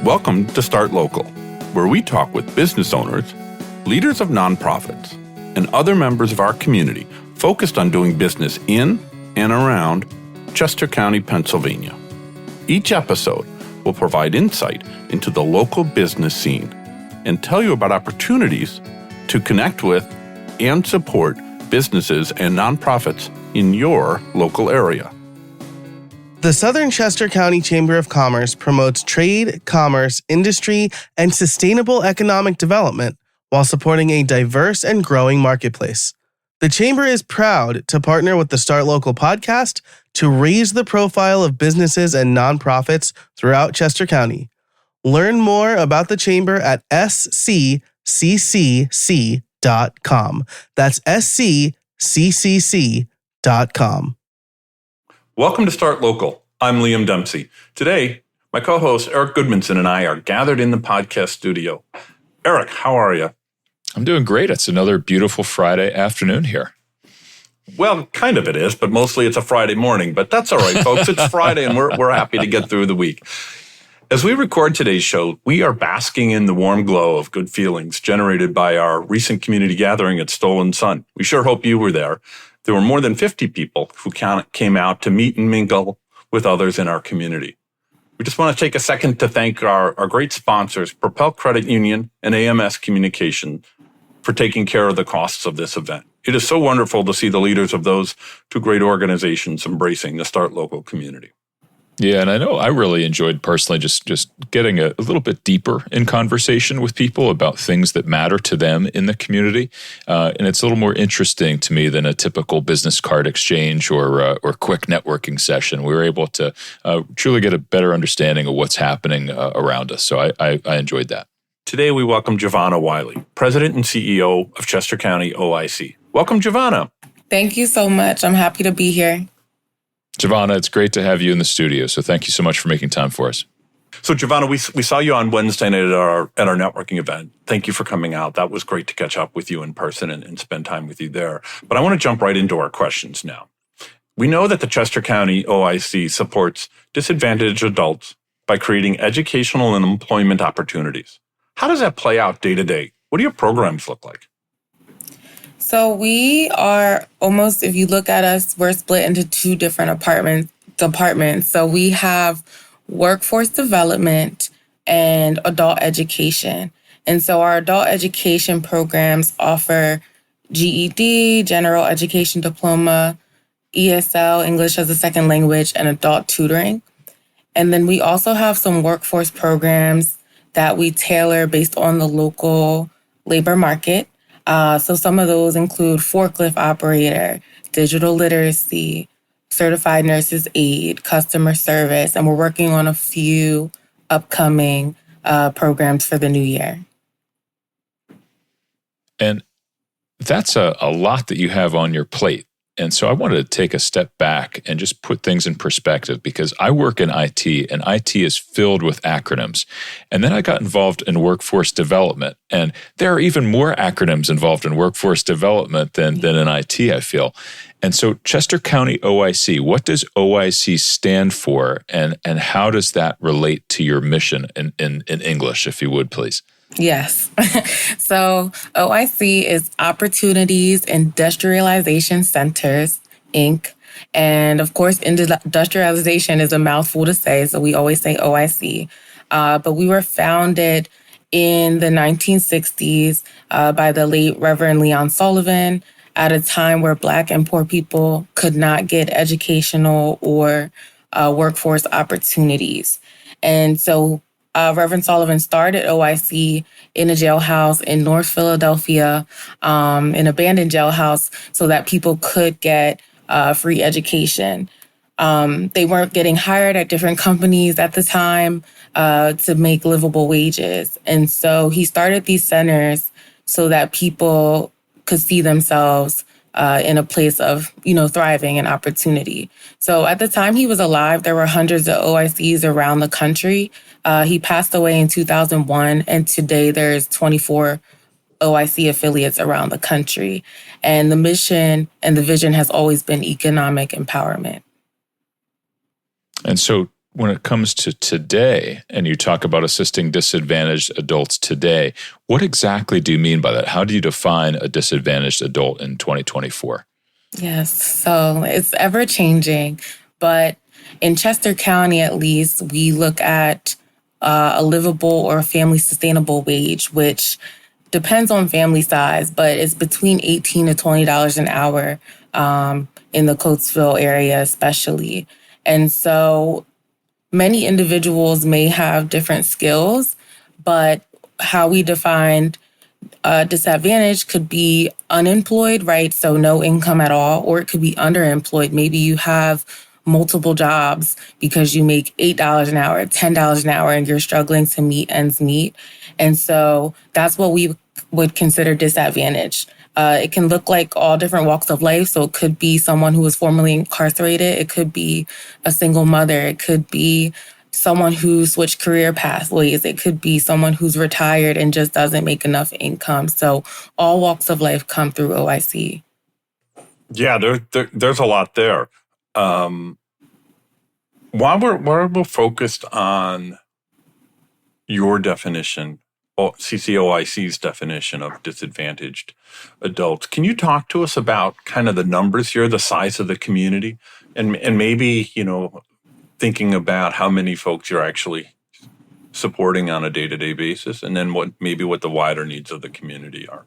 Welcome to Start Local, where we talk with business owners, leaders of nonprofits, and other members of our community focused on doing business in and around Chester County, Pennsylvania. Each episode will provide insight into the local business scene and tell you about opportunities to connect with and support businesses and nonprofits in your local area. The Southern Chester County Chamber of Commerce promotes trade, commerce, industry, and sustainable economic development while supporting a diverse and growing marketplace. The Chamber is proud to partner with the Start Local podcast to raise the profile of businesses and nonprofits throughout Chester County. Learn more about the Chamber at sccccc.com. That's sccccc.com. Welcome to Start Local. I'm Liam Dempsey. Today, my co-host Eric Goodmanson and I are gathered in the podcast studio. Eric, how are you? I'm doing great. It's another beautiful Friday afternoon here. Well, kind of it is, but mostly it's a Friday morning. But that's all right, folks. It's Friday, and we're happy to get through the week. As we record today's show, we are basking in the warm glow of good feelings generated by our recent community gathering at Stolen Sun. We sure hope you were there. There were more than 50 people who came out to meet and mingle with others in our community. We just want to take a second to thank our great sponsors, Propel Credit Union and AMS Communication, for taking care of the costs of this event. It is so wonderful to see the leaders of those two great organizations embracing the Start Local community. Yeah, and I know I really enjoyed personally just getting a little bit deeper in conversation with people about things that matter to them in the community. And it's a little more interesting to me than a typical business card exchange or quick networking session. We were able to truly get a better understanding of what's happening around us. So I enjoyed that. Today, we welcome Javonna Wylie, President and CEO of Chester County OIC. Welcome, Javonna. Thank you so much. I'm happy to be here. Javonna, it's great to have you in the studio. So thank you so much for making time for us. So, Javonna, we saw you on Wednesday night at our networking event. Thank you for coming out. That was great to catch up with you in person and spend time with you there. But I want to jump right into our questions now. We know that the Chester County OIC supports disadvantaged adults by creating educational and employment opportunities. How does that play out day to day? What do your programs look like? So we are almost, if you look at us, we're split into two different departments. So we have workforce development and adult education. And so our adult education programs offer GED, general education diploma, ESL, English as a second language, and adult tutoring. And then we also have some workforce programs that we tailor based on the local labor market. So some of those include forklift operator, digital literacy, certified nurse's aide, customer service, and we're working on a few upcoming programs for the new year. And that's a lot that you have on your plate. And so I wanted to take a step back and just put things in perspective because I work in IT and IT is filled with acronyms. And then I got involved in workforce development. And there are even more acronyms involved in workforce development than in IT, I feel. And so Chester County OIC, what does OIC stand for? And how does that relate to your mission in English, if you would, please? Yes. So OIC is Opportunities Industrialization Centers, Inc. And of course, industrialization is a mouthful to say, so we always say OIC. But we were founded in the 1960s by the late Reverend Leon Sullivan at a time where Black and poor people could not get educational or workforce opportunities. And so Reverend Sullivan started OIC in a jailhouse in North Philadelphia, an abandoned jailhouse, so that people could get free education. They weren't getting hired at different companies at the time to make livable wages. And so he started these centers so that people could see themselves in a place of, thriving and opportunity. So at the time he was alive, there were hundreds of OICs around the country. He passed away in 2001, and today there's 24 OIC affiliates around the country. And the mission and the vision has always been economic empowerment. And so when it comes to today, and you talk about assisting disadvantaged adults today, what exactly do you mean by that? How do you define a disadvantaged adult in 2024? Yes, so it's ever changing, but in Chester County, at least, we look at a livable or family sustainable wage, which depends on family size, but it's between $18 to $20 an hour in the Coatesville area, especially. And so many individuals may have different skills, but how we define disadvantaged could be unemployed, right? So no income at all, or it could be underemployed. Maybe you have multiple jobs because you make $8 an hour, $10 an hour, and you're struggling to meet ends meet. And so that's what we would consider disadvantaged. It can look like all different walks of life. So it could be someone who was formerly incarcerated. It could be a single mother. It could be someone who switched career pathways. It could be someone who's retired and just doesn't make enough income. So all walks of life come through OIC. Yeah, there's a lot there. While we're focused on your definition, CCOIC's definition of disadvantaged adults, can you talk to us about kind of the numbers here, the size of the community, and maybe, thinking about how many folks you're actually supporting on a day-to-day basis, and then what the wider needs of the community are?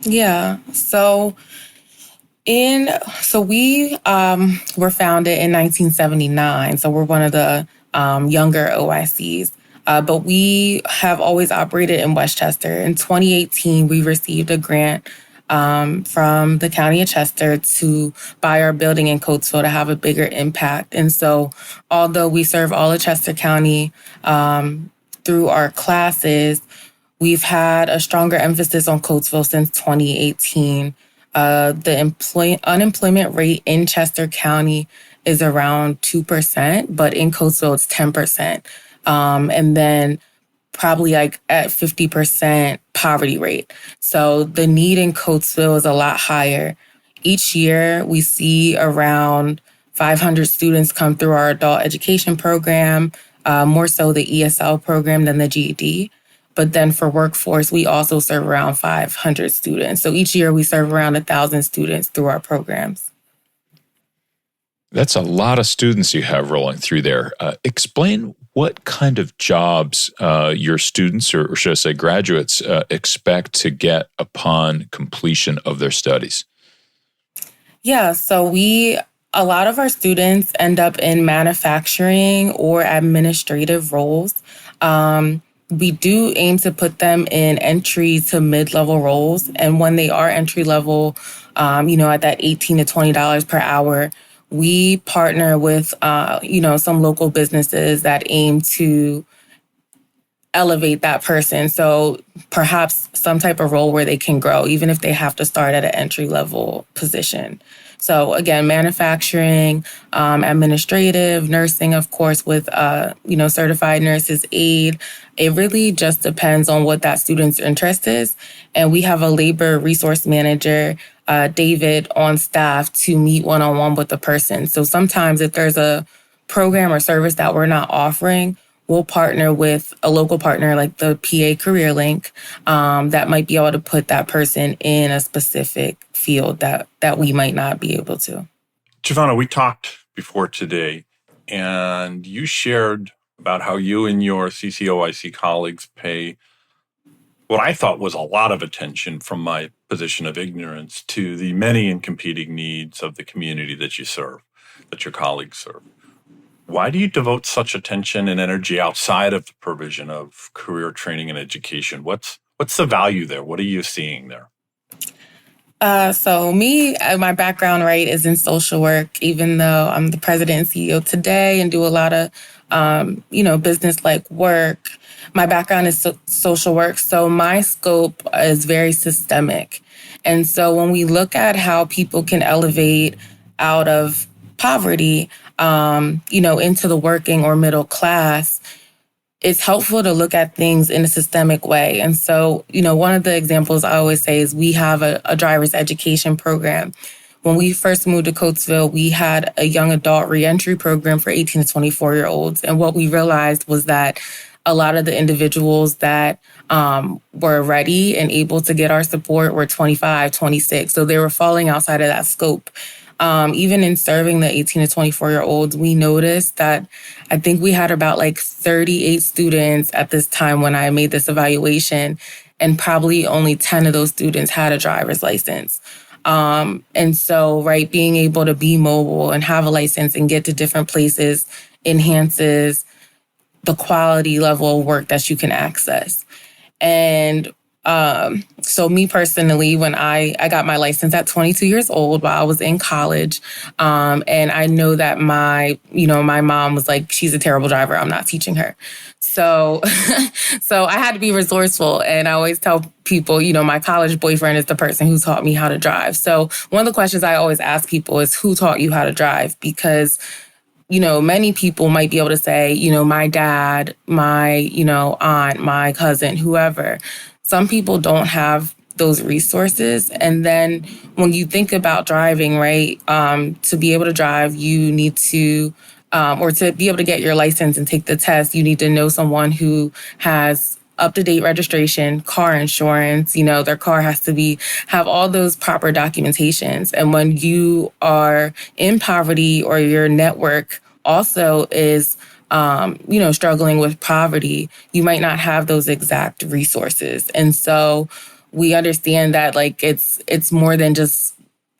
Yeah. So we were founded in 1979. So we're one of the younger OICs. But we have always operated in Westchester. In 2018, we received a grant from the County of Chester to buy our building in Coatesville to have a bigger impact. And so although we serve all of Chester County through our classes, we've had a stronger emphasis on Coatesville since 2018. The unemployment rate in Chester County is around 2%, but in Coatesville it's 10%. And then probably like at 50% poverty rate. So the need in Coatesville is a lot higher. Each year we see around 500 students come through our adult education program, more so the ESL program than the GED. But then for workforce, we also serve around 500 students. So each year we serve around 1,000 students through our programs. That's a lot of students you have rolling through there. Explain what kind of jobs your students, or should I say graduates, expect to get upon completion of their studies. Yeah, so a lot of our students end up in manufacturing or administrative roles. We do aim to put them in entry to mid-level roles. And when they are entry level, at that $18 to $20 per hour, we partner with, some local businesses that aim to elevate that person. So perhaps some type of role where they can grow, even if they have to start at an entry level position. So again, manufacturing, administrative, nursing, of course, with, certified nurses aid. It really just depends on what that student's interest is. And we have a labor resource manager, David, on staff to meet one-on-one with the person. So sometimes if there's a program or service that we're not offering, we'll partner with a local partner like the PA Career Link that might be able to put that person in a specific field that we might not be able to. Javonna, we talked before today, and you shared about how you and your CCOIC colleagues pay what I thought was a lot of attention from my position of ignorance to the many and competing needs of the community that you serve, that your colleagues serve. Why do you devote such attention and energy outside of the provision of career training and education? What's the value there? What are you seeing there? So my background, right, is in social work, even though I'm the president and CEO today and do a lot of, business-like work. My background is social work. So my scope is very systemic. And so when we look at how people can elevate out of poverty, into the working or middle class, it's helpful to look at things in a systemic way. And so, one of the examples I always say is we have a driver's education program when we first moved to Coatesville, we had a young adult reentry program for 18 to 24-year-olds. And what we realized was that a lot of the individuals that were ready and able to get our support were 25, 26. So they were falling outside of that scope. Even in serving the 18 to 24-year-olds, we noticed that I think we had about like 38 students at this time when I made this evaluation, and probably only 10 of those students had a driver's license. And so, right, being able to be mobile and have a license and get to different places enhances the quality level of work that you can access. And so me personally, when I got my license at 22 years old while I was in college, and I know that my mom was like, she's a terrible driver, I'm not teaching her. So, so I had to be resourceful. And I always tell people, my college boyfriend is the person who taught me how to drive. So one of the questions I always ask people is, who taught you how to drive? Because many people might be able to say, my dad, my, aunt, my cousin, whoever. Some people don't have those resources. And then when you think about driving, right, to be able to drive, you need to, or to be able to get your license and take the test, you need to know someone who has up-to-date registration, car insurance, their car has to have all those proper documentations. And when you are in poverty or your network also is, struggling with poverty, you might not have those exact resources. And so we understand that it's more than just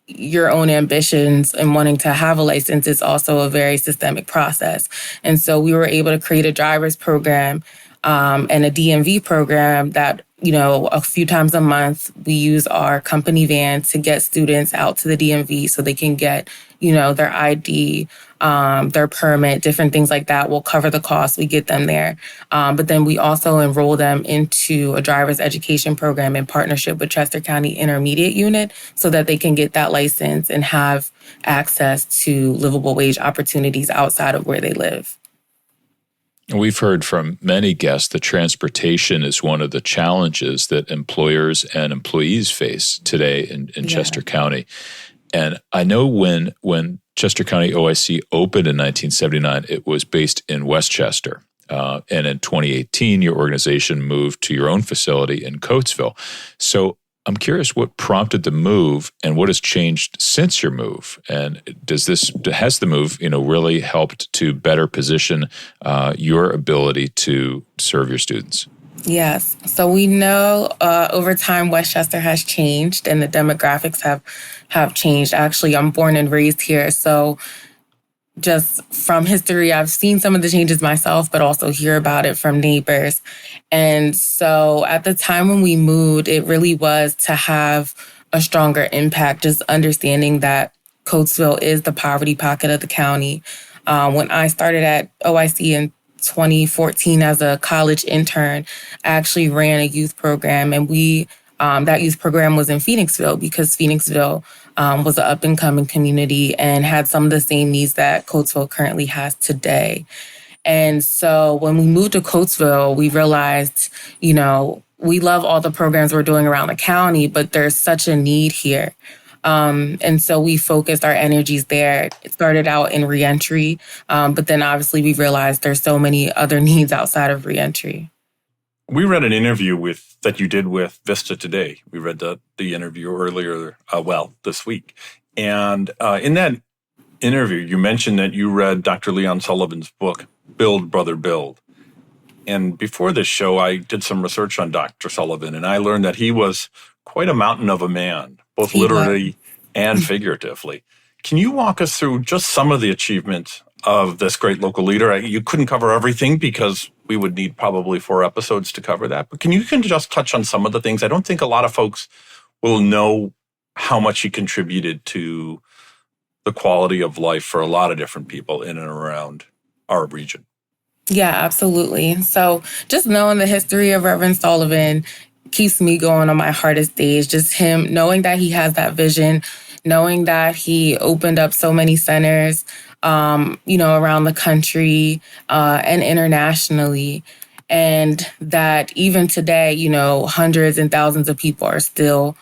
your own ambitions and wanting to have a license. It's also a very systemic process. And so we were able to create a driver's program and a DMV program that, a few times a month, we use our company van to get students out to the DMV so they can get, their ID, their permit, different things like that. We'll cover the cost. We get them there. But then we also enroll them into a driver's education program in partnership with Chester County Intermediate Unit so that they can get that license and have access to livable wage opportunities outside of where they live. We've heard from many guests that transportation is one of the challenges that employers and employees face today in Chester County. And I know when Chester County OIC opened in 1979, it was based in Westchester. And in 2018, your organization moved to your own facility in Coatesville. So I'm curious what prompted the move and what has changed since your move. And has the move, really helped to better position your ability to serve your students? Yes. So we know over time Westchester has changed and the demographics have changed. Actually, I'm born and raised here. So just from history, I've seen some of the changes myself, but also hear about it from neighbors. And so at the time when we moved, it really was to have a stronger impact, just understanding that Coatesville is the poverty pocket of the county. When I started at OIC in 2014 as a college intern, I actually ran a youth program, and that youth program was in Phoenixville because Phoenixville was an up-and-coming community and had some of the same needs that Coatesville currently has today. And so when we moved to Coatesville, we realized, we love all the programs we're doing around the county, but there's such a need here. And so we focused our energies there. It started out in reentry, but then obviously we realized there's so many other needs outside of reentry. We read an interview that you did with Vista Today. We read the interview earlier, this week. And in that interview, you mentioned that you read Dr. Leon Sullivan's book, Build, Brother, Build. And before this show, I did some research on Dr. Sullivan, and I learned that he was quite a mountain of a man, both literally and figuratively. Can you walk us through just some of the achievements of this great local leader? You couldn't cover everything because we would need probably 4 episodes to cover that. But can you just touch on some of the things? I don't think a lot of folks will know how much he contributed to the quality of life for a lot of different people in and around our region. Yeah, absolutely. So just knowing the history of Reverend Sullivan keeps me going on my hardest days. Just him knowing that he has that vision, knowing that he opened up so many centers, around the country and internationally. And that even today, hundreds and thousands of people are still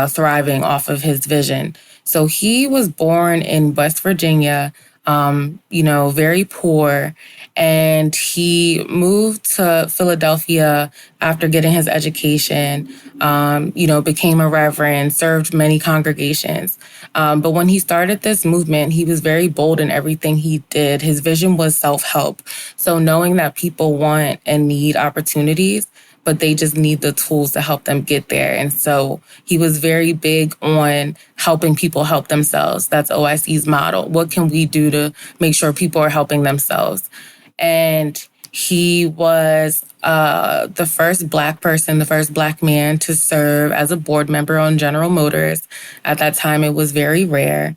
thriving off of his vision. So he was born in West Virginia, very poor. And he moved to Philadelphia after getting his education, became a reverend, served many congregations. But when he started this movement, he was very bold in everything he did. His vision was self-help. So knowing that people want and need opportunities, but they just need the tools to help them get there. And so he was very big on helping people help themselves. That's OIC's model. What can we do to make sure people are helping themselves? And he was the first Black person, the first Black man to serve as a board member on General Motors. At that time, it was very rare.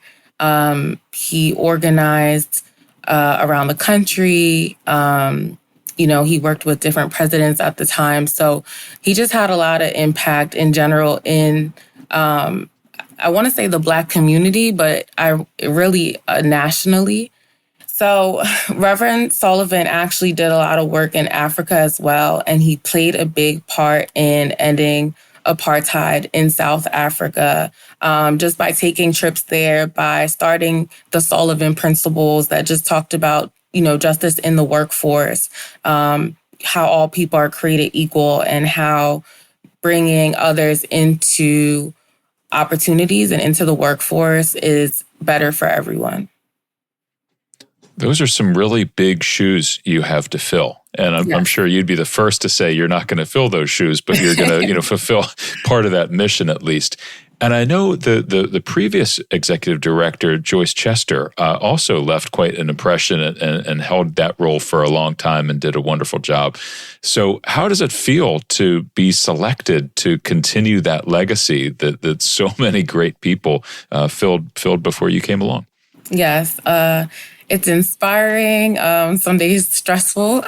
He organized around the country. He worked with different presidents at the time. So he just had a lot of impact in general in, I want to say the Black community, but really nationally. So Reverend Sullivan actually did a lot of work in Africa as well, and he played a big part in ending apartheid in South Africa, just by taking trips there, by starting the Sullivan principles that just talked about, justice in the workforce, how all people are created equal, and how bringing others into opportunities and into the workforce is better for everyone. Those are some really big shoes you have to fill. And I'm sure you'd be the first to say you're not going to fill those shoes, but you're going to, fulfill part of that mission at least. And I know the previous executive director, Joyce Chester, also left quite an impression and held that role for a long time and did a wonderful job. So how does it feel to be selected to continue that legacy that so many great people filled before you came along? Yes. It's inspiring, some days stressful.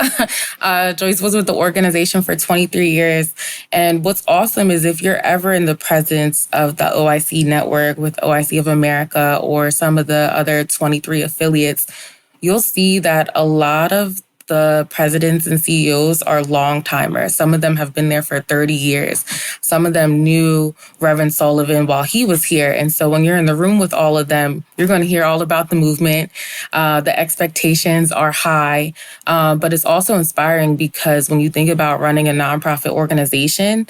Joyce was with the organization for 23 years. And what's awesome is if you're ever in the presence of the OIC network with OIC of America or some of the other 23 affiliates, you'll see that a lot of the presidents and CEOs are long timers. Some of them have been there for 30 years. Some of them knew Reverend Sullivan while he was here. And so when you're in the room with all of them, you're going to hear all about the movement. The expectations are high, but it's also inspiring because when you think about running a nonprofit organization,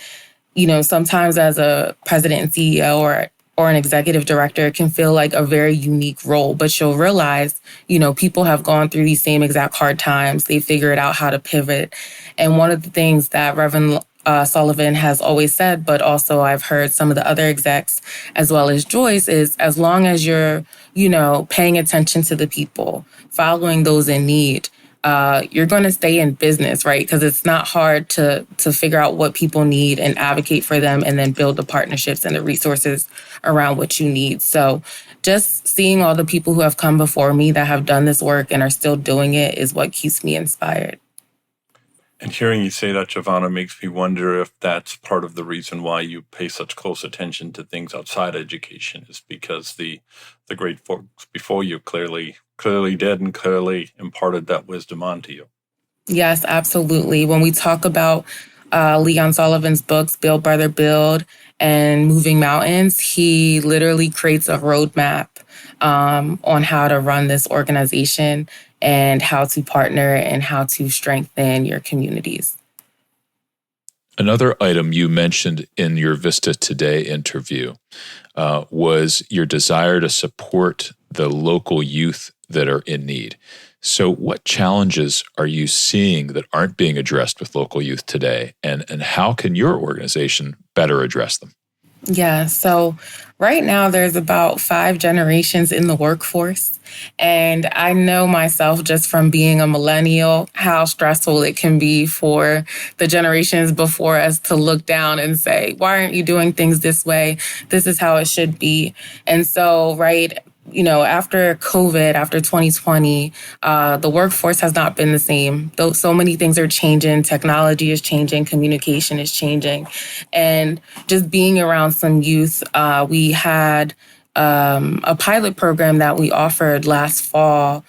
sometimes as a president and CEO or an executive director, it can feel like a very unique role, but you'll realize, people have gone through these same exact hard times. They figured out how to pivot. And one of the things that Reverend Sullivan has always said, but also I've heard some of the other execs as well as Joyce, is as long as you're, paying attention to the people, following those in need, you're going to stay in business, right? Because it's not hard to figure out what people need and advocate for them and then build the partnerships and the resources around what you need. So just seeing all the people who have come before me that have done this work and are still doing it is what keeps me inspired. And hearing you say that, Javonna, makes me wonder if that's part of the reason why you pay such close attention to things outside education, is because the great folks before you clearly did and clearly imparted that wisdom onto you. Yes, absolutely. When we talk about Leon Sullivan's books, Build, Brother, Build, and Moving Mountains, he literally creates a roadmap on how to run this organization and how to partner and how to strengthen your communities. Another item you mentioned in your Vista Today interview was your desire to support the local youth that are in need. So what challenges are you seeing that aren't being addressed with local youth today, and how can your organization better address them? Yeah, so right now there's about 5 generations in the workforce. And I know myself just from being a millennial, how stressful it can be for the generations before us to look down and say, why aren't you doing things this way? This is how it should be. And so, right, after COVID, after 2020, the workforce has not been the same. Though so many things are changing, technology is changing, communication is changing. And just being around some youth, we had a pilot program that we offered last fall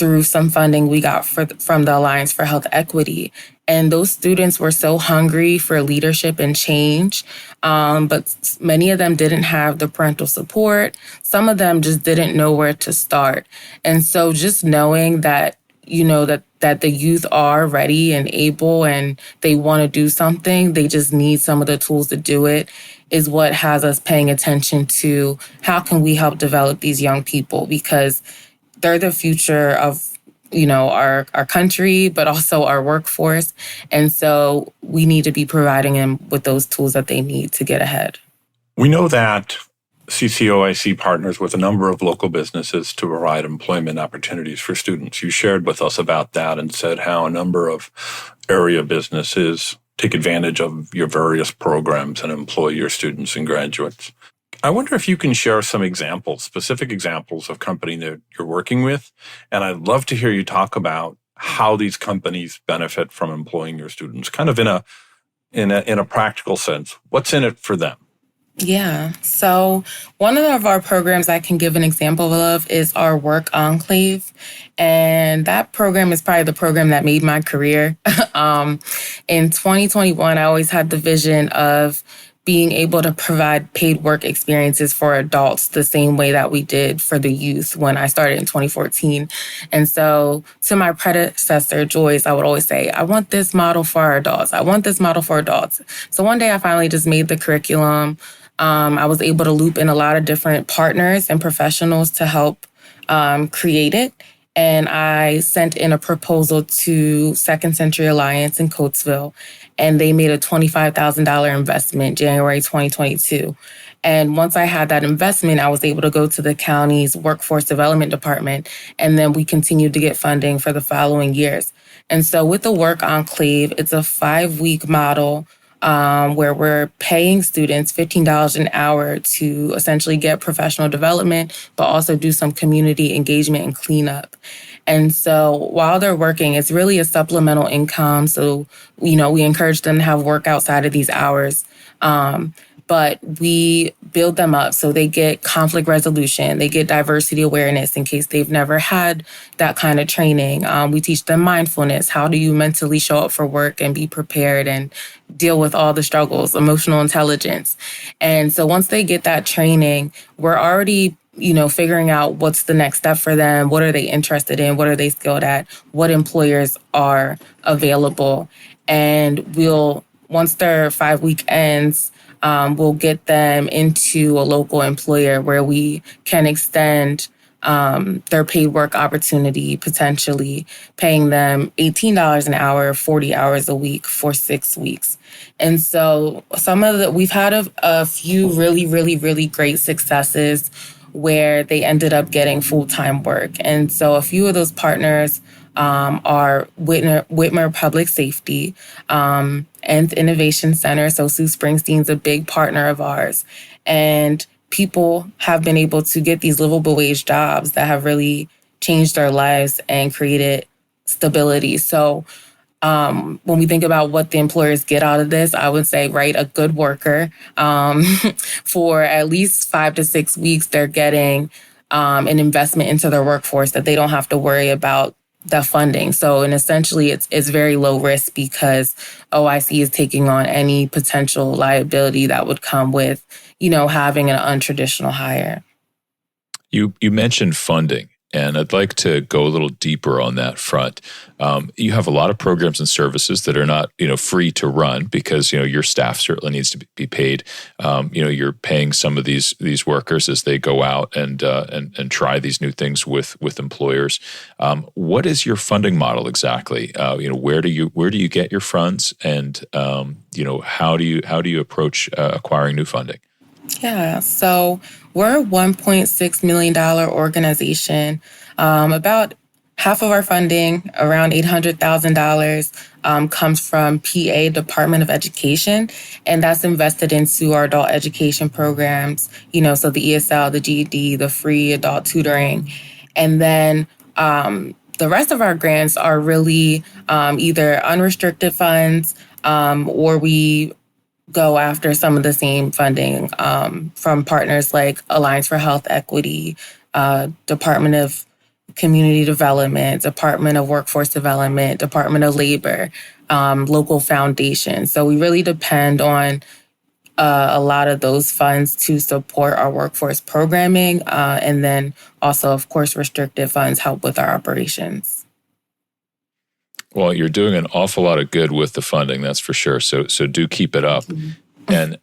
through some funding we got from the Alliance for Health Equity. And those students were so hungry for leadership and change, but many of them didn't have the parental support. Some of them just didn't know where to start. And so just knowing that, that the youth are ready and able and they want to do something, they just need some of the tools to do it, is what has us paying attention to how can we help develop these young people, because they're the future of our country, but also our workforce. And so we need to be providing them with those tools that they need to get ahead. We know that CCOIC partners with a number of local businesses to provide employment opportunities for students. You shared with us about that and said how a number of area businesses take advantage of your various programs and employ your students and graduates. I wonder if you can share some examples, specific examples of company that you're working with. And I'd love to hear you talk about how these companies benefit from employing your students, kind of in a practical sense. What's in it for them? Yeah. So one of our programs I can give an example of is our Work Enclave. And that program is probably the program that made my career. In 2021, I always had the vision of being able to provide paid work experiences for adults the same way that we did for the youth when I started in 2014. And so to my predecessor, Joyce, I would always say, I want this model for our adults. I want this model for adults. So one day I finally just made the curriculum. I was able to loop in a lot of different partners and professionals to help create it. And I sent in a proposal to Second Century Alliance in Coatesville, and they made a $25,000 investment January 2022. And once I had that investment, I was able to go to the county's workforce development department, and then we continued to get funding for the following years. And so with the Work Enclave, it's a 5-week model where we're paying students $15 an hour to essentially get professional development, but also do some community engagement and cleanup. And so while they're working, it's really a supplemental income. So, we encourage them to have work outside of these hours. But we build them up so they get conflict resolution, they get diversity awareness in case they've never had that kind of training. We teach them mindfulness. How do you mentally show up for work and be prepared and deal with all the struggles, emotional intelligence. And so once they get that training, we're already figuring out what's the next step for them. What are they interested in? What are they skilled at? What employers are available? And once their 5-week ends, we'll get them into a local employer where we can extend their paid work opportunity, potentially paying them $18 an hour, 40 hours a week for 6 weeks. And so we've had a few really, really, really great successes where they ended up getting full-time work. And so a few of those partners are Whitmer Public Safety and Innovation Center. So Sue Springsteen's a big partner of ours. And people have been able to get these livable wage jobs that have really changed their lives and created stability. So when we think about what the employers get out of this, I would say, a good worker. For at least 5 to 6 weeks, they're getting an investment into their workforce that they don't have to worry about the funding. So, and essentially it's very low risk because OIC is taking on any potential liability that would come with, having an untraditional hire. You mentioned funding, and I'd like to go a little deeper on that front. You have a lot of programs and services that are not, free to run because, your staff certainly needs to be paid. You're paying some of these workers as they go out and try these new things with employers. What is your funding model exactly? Where do you get your funds, and how do you approach acquiring new funding? Yeah, so we're a $1.6 million organization. About half of our funding, around $800,000, comes from PA, Department of Education, and that's invested into our adult education programs, so the ESL, the GED, the free adult tutoring. And then the rest of our grants are really either unrestricted funds or we go after some of the same funding from partners like Alliance for Health Equity, Department of Community Development, Department of Workforce Development, Department of Labor, local foundations. So we really depend on a lot of those funds to support our workforce programming. And then also, of course, restricted funds help with our operations. Well, you're doing an awful lot of good with the funding, that's for sure. So do keep it up. And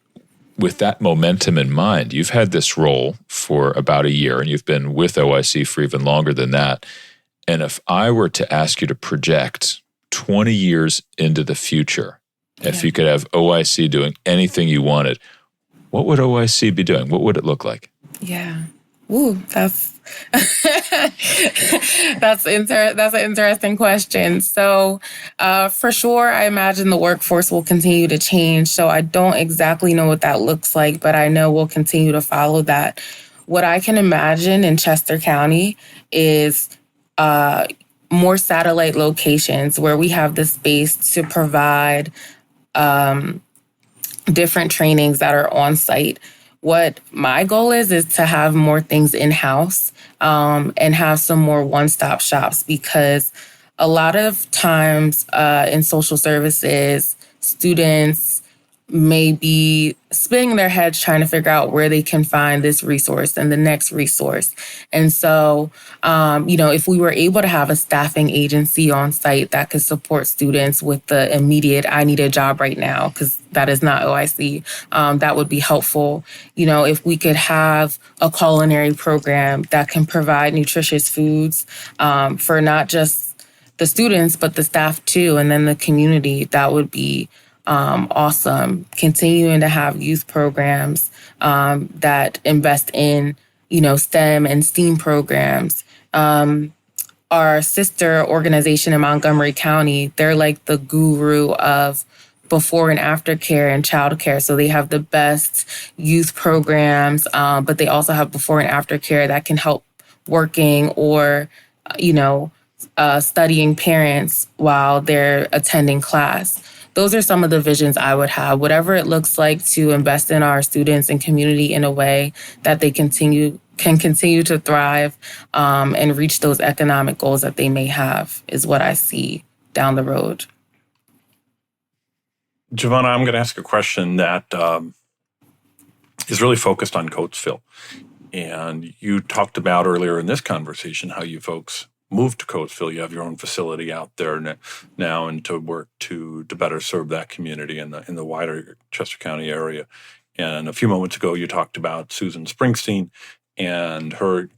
with that momentum in mind, you've had this role for about a year, and you've been with OIC for even longer than that. And if I were to ask you to project 20 years into the future, if you could have OIC doing anything you wanted, what would OIC be doing? What would it look like? Yeah. Ooh, that's that's an interesting question. So, for sure, I imagine the workforce will continue to change. So I don't exactly know what that looks like, but I know we'll continue to follow that. What I can imagine in Chester County is more satellite locations where we have the space to provide different trainings that are on site. What my goal is to have more things in-house and have some more one-stop shops, because a lot of times in social services, students may be spinning their heads trying to figure out where they can find this resource and the next resource. And so, if we were able to have a staffing agency on site that could support students with the immediate, I need a job right now, because that is not OIC, that would be helpful. If we could have a culinary program that can provide nutritious foods for not just the students, but the staff too, and then the community, that would be awesome. Continuing to have youth programs that invest in, STEM and STEAM programs. Our sister organization in Montgomery County, they're like the guru of before and after care and child care. So they have the best youth programs, but they also have before and after care that can help working or, studying parents while they're attending class. Those are some of the visions I would have, whatever it looks like to invest in our students and community in a way that they can continue to thrive and reach those economic goals that they may have, is what I see down the road. Javonna, I'm going to ask a question that is really focused on Coatesville. And you talked about earlier in this conversation how you folks moved to Coatesville. You have your own facility out there now, and to work to better serve that community in the wider Chester County area. And a few moments ago, you talked about Susan Springsteen and her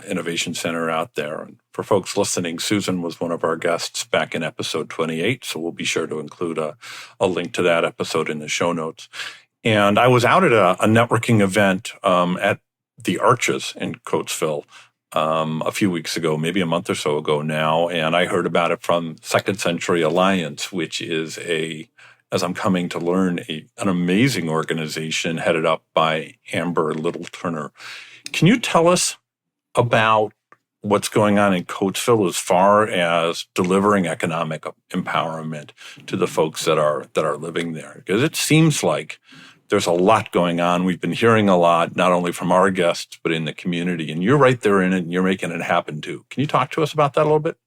innovation center out there. And for folks listening, Susan was one of our guests back in episode 28, so we'll be sure to include a link to that episode in the show notes. And I was out at a networking event at the Arches in Coatesville a few weeks ago, maybe a month or so ago now, and I heard about it from Second Century Alliance, which is as I'm coming to learn, an amazing organization headed up by Amber Little-Turner. Can you tell us about what's going on in Coatesville as far as delivering economic empowerment to the folks that are living there? Because it seems like there's a lot going on. We've been hearing a lot, not only from our guests, but in the community. And you're right there in it, and you're making it happen too. Can you talk to us about that a little bit?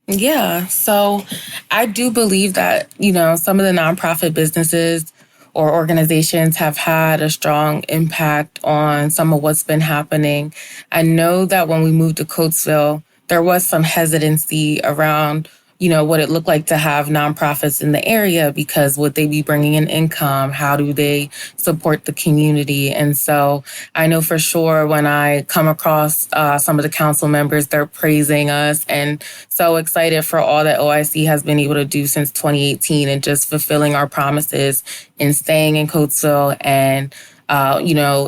Yeah. So I do believe that, some of the nonprofit businesses or organizations have had a strong impact on some of what's been happening. I know that when we moved to Coatesville, there was some hesitancy around what it looked like to have nonprofits in the area, because would they be bringing in income? How do they support the community? And so I know for sure when I come across some of the council members, they're praising us and so excited for all that OIC has been able to do since 2018 and just fulfilling our promises in staying in Coatesville and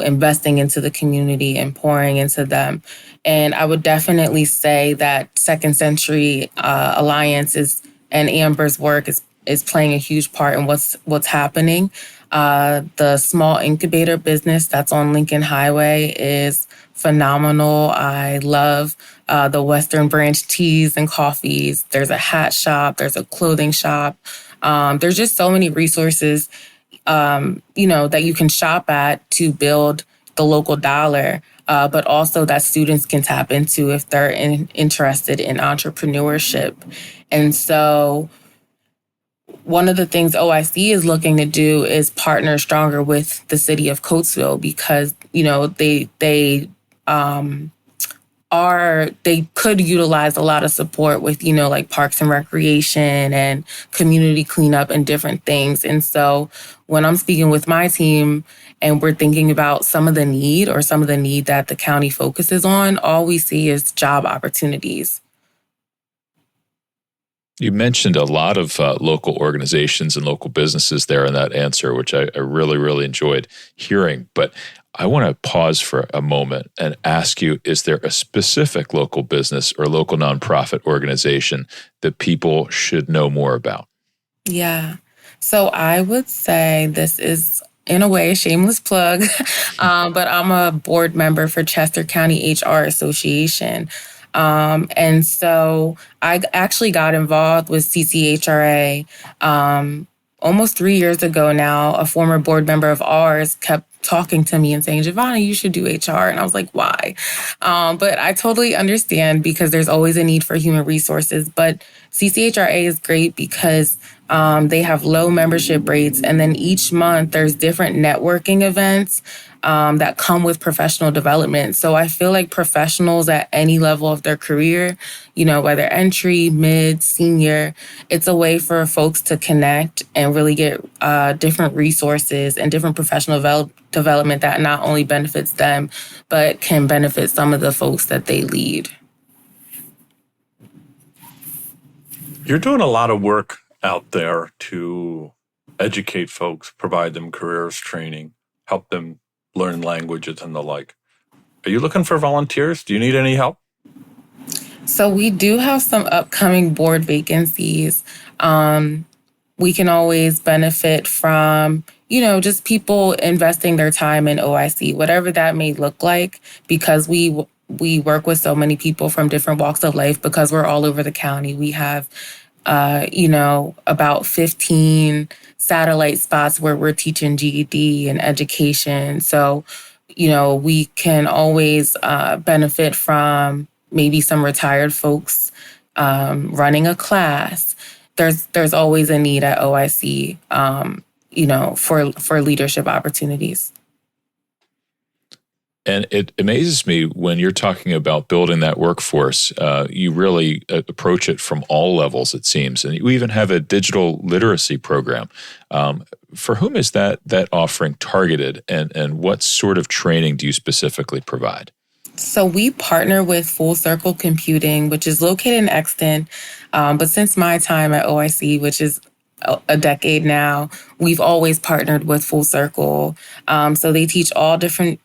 investing into the community and pouring into them. And I would definitely say that Second Century Alliance and Amber's work is playing a huge part in what's happening. The small incubator business that's on Lincoln Highway is phenomenal. I love the Western Branch teas and coffees. There's a hat shop. There's a clothing shop. There's just so many resources that you can shop at to build the local dollar, but also that students can tap into if they're interested in entrepreneurship. And so one of the things OIC is looking to do is partner stronger with the city of Coatesville because, they could utilize a lot of support with, like parks and recreation and community cleanup and different things. And so when I'm speaking with my team and we're thinking about some of the need that the county focuses on, all we see is job opportunities. You mentioned a lot of local organizations and local businesses there in that answer, which I really, really enjoyed hearing. But I want to pause for a moment and ask you, is there a specific local business or local nonprofit organization that people should know more about? Yeah. So I would say this is, in a way, a shameless plug, but I'm a board member for Chester County HR Association. And so I actually got involved with CCHRA almost 3 years ago now. A former board member of ours kept talking to me and saying, Javonna, you should do HR. And I was like, why? But I totally understand because there's always a need for human resources. But CCHRA is great because they have low membership rates. And then each month there's different networking events that come with professional development. So I feel like professionals at any level of their career, whether entry, mid, senior, it's a way for folks to connect and really get different resources and different professional development that not only benefits them, but can benefit some of the folks that they lead. You're doing a lot of work out there to educate folks, provide them careers training, help them learn languages and the like. Are you looking for volunteers? Do you need any help? So we do have some upcoming board vacancies. We can always benefit from, just people investing their time in OIC, whatever that may look like, because we work with so many people from different walks of life because we're all over the county. We have, about 15 satellite spots where we're teaching GED and education. So, we can always benefit from maybe some retired folks running a class. There's always a need at OIC, for leadership opportunities. And it amazes me when you're talking about building that workforce, you really approach it from all levels, it seems. And you even have a digital literacy program. For whom is that offering targeted, and what sort of training do you specifically provide? So we partner with Full Circle Computing, which is located in Exton. But since my time at OIC, which is a decade now, we've always partnered with Full Circle. So they teach all different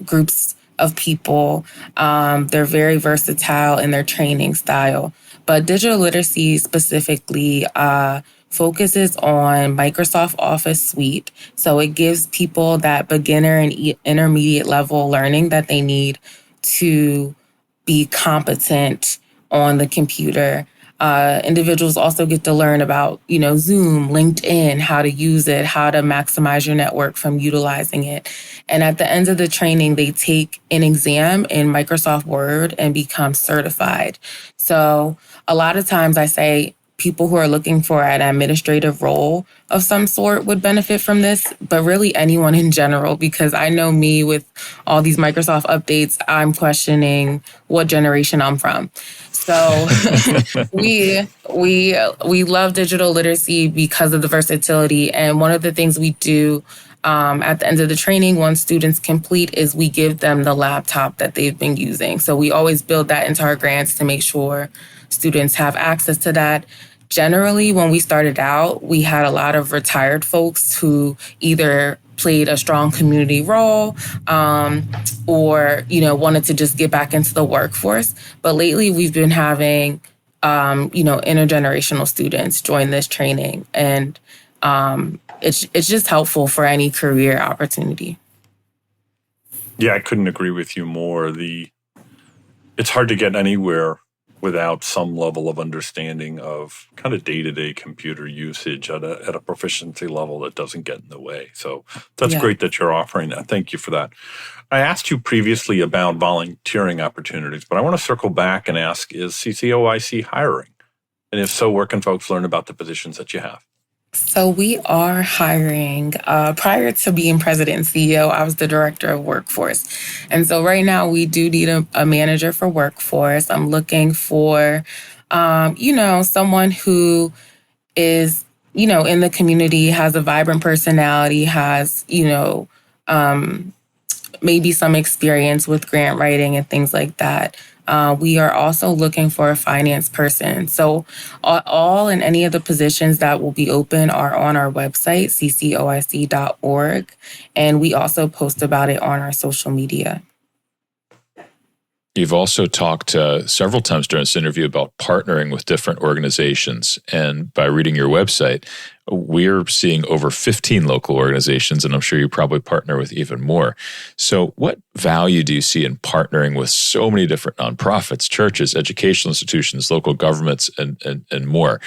groups of people. They're very versatile in their training style. But digital literacy specifically focuses on Microsoft Office Suite. So it gives people that beginner and intermediate level learning that they need to be competent on the computer. Individuals also get to learn about, Zoom, LinkedIn, how to use it, how to maximize your network from utilizing it. And at the end of the training, they take an exam in Microsoft Word and become certified. So a lot of times I say people who are looking for an administrative role of some sort would benefit from this, but really anyone in general, because I know me with all these Microsoft updates, I'm questioning what generation I'm from. So we love digital literacy because of the versatility. And one of the things we do at the end of the training, once students complete, is we give them the laptop that they've been using. So we always build that into our grants to make sure students have access to that. Generally, when we started out, we had a lot of retired folks who either played a strong community role or, wanted to just get back into the workforce. But lately, we've been having, intergenerational students join this training. And it's just helpful for any career opportunity. Yeah, I couldn't agree with you more. It's hard to get anywhere without some level of understanding of kind of day-to-day computer usage at a proficiency level that doesn't get in the way. So that's great that you're offering that. Thank you for that. I asked you previously about volunteering opportunities, but I want to circle back and ask, is CCOIC hiring? And if so, where can folks learn about the positions that you have? So we are hiring. Prior to being president and CEO, I was the director of workforce. And so right now we do need a manager for workforce. I'm looking for, someone who is, in the community, has a vibrant personality, has, maybe some experience with grant writing and things like that. We are also looking for a finance person. So all and any of the positions that will be open are on our website, CCOIC.org. And we also post about it on our social media. You've also talked several times during this interview about partnering with different organizations. And by reading your website, we're seeing over 15 local organizations, and I'm sure you probably partner with even more. So what value do you see in partnering with so many different nonprofits, churches, educational institutions, local governments, and more?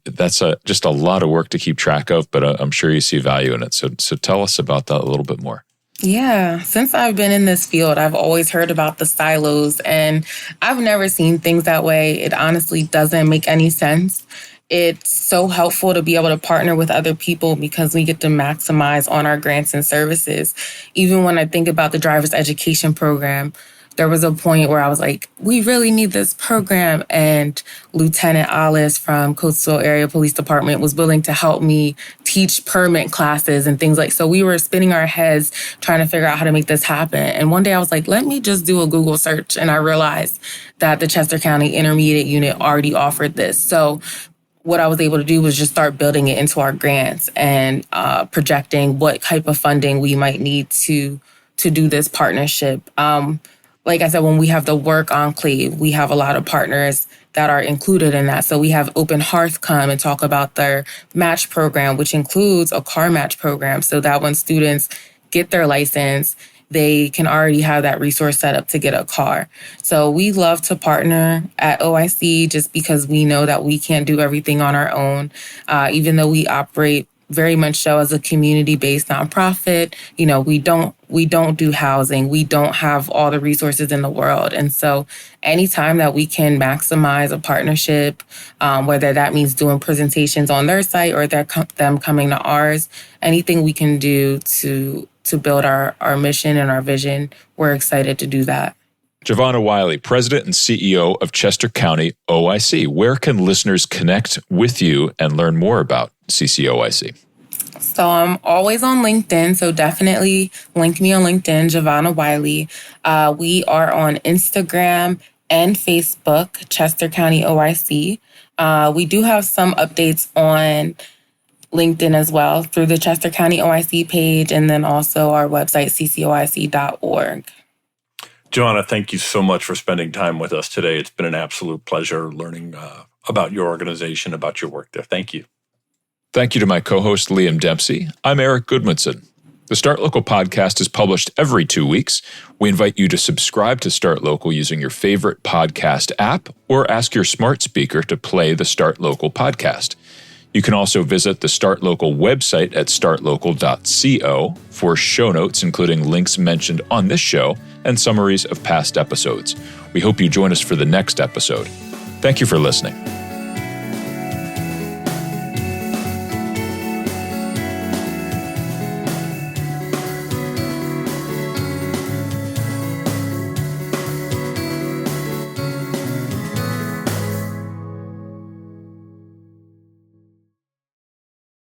That's just a lot of work to keep track of, but I'm sure you see value in it. So tell us about that a little bit more. Yeah, since I've been in this field, I've always heard about the silos, and I've never seen things that way. It honestly doesn't make any sense. It's so helpful to be able to partner with other people because we get to maximize on our grants and services. Even when I think about the driver's education program, there was a point where I was like, we really need this program. And Lieutenant Alice from Coatesville Area Police Department was willing to help me teach permit classes and things like, so we were spinning our heads trying to figure out how to make this happen. And one day I was like, let me just do a Google search. And I realized that the Chester County Intermediate Unit already offered this. So what I was able to do was just start building it into our grants and projecting what type of funding we might need to do this partnership. Like I said, when we have the work enclave, we have a lot of partners that are included in that. So we have Open Hearth come and talk about their match program, which includes a car match program, so that when students get their license, they can already have that resource set up to get a car. So we love to partner at OIC just because we know that we can't do everything on our own. Even though we operate very much so as a community-based nonprofit, we don't do housing. We don't have all the resources in the world. And so anytime that we can maximize a partnership, whether that means doing presentations on their site or them coming to ours, anything we can do to build our mission and our vision, we're excited to do that. Javonna Wylie, President and CEO of Chester County OIC. Where can listeners connect with you and learn more about CCOIC? So I'm always on LinkedIn, so definitely link me on LinkedIn, Javonna Wylie. We are on Instagram and Facebook, Chester County OIC. We do have some updates on LinkedIn as well through the Chester County OIC page, and then also our website, CCOIC.org. Javonna, thank you so much for spending time with us today. It's been an absolute pleasure learning about your organization, about your work there. Thank you. Thank you to my co-host, Liam Dempsey. I'm Eric Goodmanson. The Start Local podcast is published every 2 weeks. We invite you to subscribe to Start Local using your favorite podcast app or ask your smart speaker to play the Start Local podcast. You can also visit the Start Local website at startlocal.co for show notes, including links mentioned on this show and summaries of past episodes. We hope you join us for the next episode. Thank you for listening.